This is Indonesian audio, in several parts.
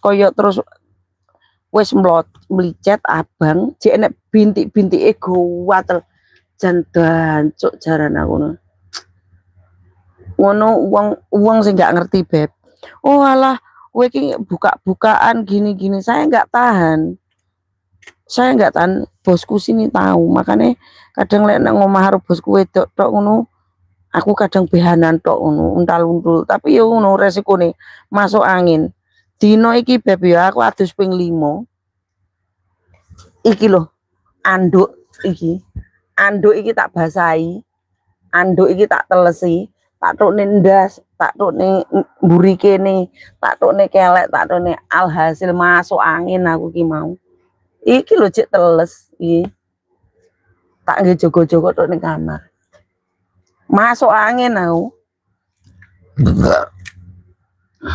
koyo terus wis mlicet abang jek nek bintik-bintike gawatel jan dancuk jaran aku ngono. Wong sing gak ngerti beb, oh alah kowe iki buka-bukaan gini-gini, saya nggak tahan. Saya nggak tahan, bosku sini tahu, makanya kadang lek nang omah karo bosku wedok tok ngono, aku kadang behanan tok ngono, untal-untul, tapi yo ngono resikone masuk angin. Dino iki beb ya aku adus ping 5. Iki lho, anduk iki. Anduk iki tak basahi, anduk iki tak telesi, tak tukne ndas, tak tukne mburi kene, tak tukne kelek, tak tukne alhasil masuk angin aku ki mau. Iki lho cek teles iki. Tak nggih jogo-jogo tok ning kamar. Masuk angin aku.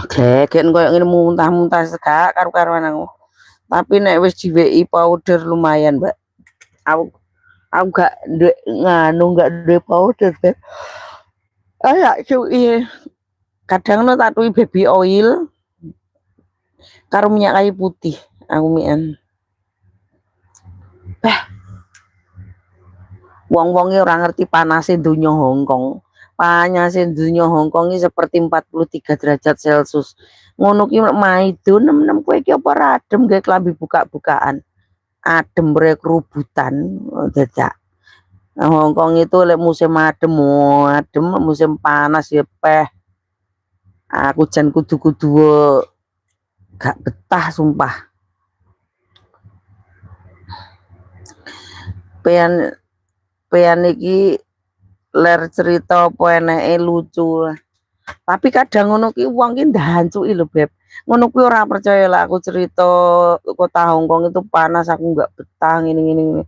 Gegen koyo ngene muntah-muntah segak karo-karuan aku. Tapi nek wis diweki powder lumayan, Mbak. Aku gak gak duwe powder, Beb. Ayak cuy. Kadang no tak tuwi baby oil karo minyak kayu putih aku mien. Wong-wonge ora ngerti panase donya Hongkong. Panase donya Hongkong iki seperti 43 derajat Celcius. Ngono ki maido nem-nem kowe iki apa adem gawe klambi buka-bukaan. Adem rek kerubutan dadak. Hongkong itu lek musim adem, musim panas ya peh. Aku jan kudu-kudu gak betah sumpah. Pean iki ler cerita apa eneke lucu. Tapi kadang ngono ki wong ki ndancuki lho Beb. Ngono kuwi ora percaya lah aku cerita kota Hongkong itu panas aku nggak betah ngene-ngene.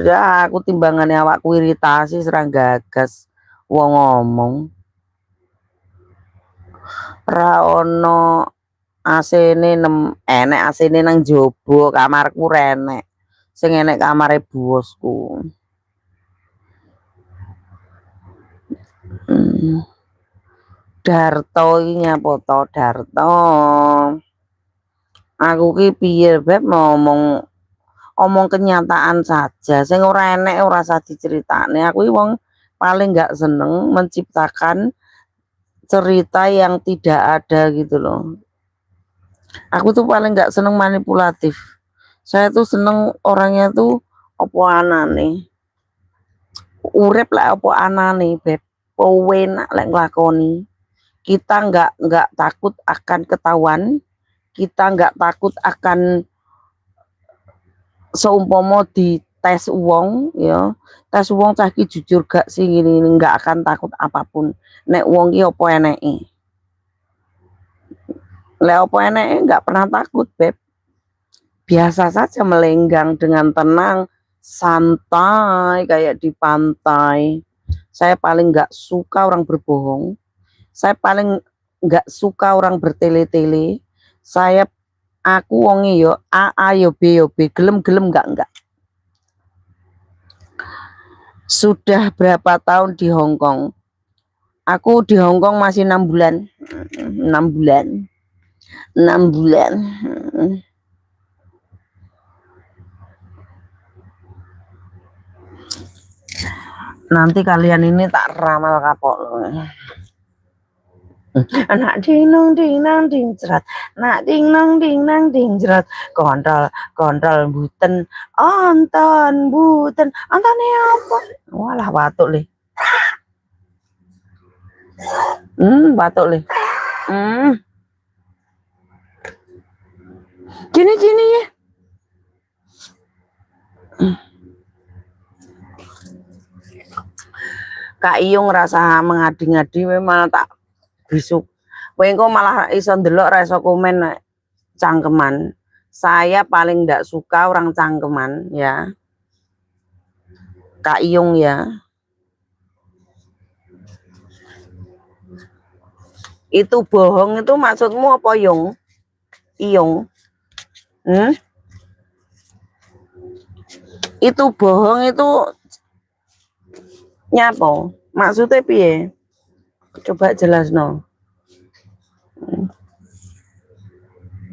Ya aku timbangane awakku iritasi serang gagas wong ngomong. Ra ono AC-ne enek AC-ne nang jaba kamarku renek. Sing enek kamare bosku. Darto iki nyapa to Darto. Aku ki piye Beb omong kenyataan saja. Sing ora enek ora usah diceritane. Aku wong paling nggak seneng menciptakan cerita yang tidak ada gitu loh. Aku tuh paling nggak seneng manipulatif. Saya tuh seneng orangnya tuh opo anane. Urip lah opo anane Beb. Enak lek nglakoni. Kita nggak takut akan ketahuan. Kita nggak takut akan seumpama di tes uang ya, tes uang cah ki jujur gak sih gini nggak akan takut apapun. Nek uang ki opo eneke, lek opo eneke nggak pernah takut Beb. Biasa saja melenggang dengan tenang, santai kayak di pantai. Saya paling nggak suka orang berbohong. Saya paling nggak suka orang bertele-tele. Aku wonge yo A yo B yo B, gelem-gelem enggak. Sudah berapa tahun di Hongkong? Aku di Hongkong masih 6 bulan. 6 bulan. 6 bulan. Nanti kalian ini tak ramal kapok loh. Anak ding nang ding jerat, nak ding nang ding jerat, kontol buten, ontone apa? Walah batuk le. Batuk le. Gini ya. Kak Iyung rasa mengadi-ngadi memang tak bisuk. Kowe engko malah iso ndelok ra iso komen cangkeman. Saya paling ndak suka orang cangkeman ya. Kak Iyung ya. Itu bohong itu maksudmu apa Yung? Iyung. Itu bohong itu nyapa? Maksudnya piye? Coba jelas no.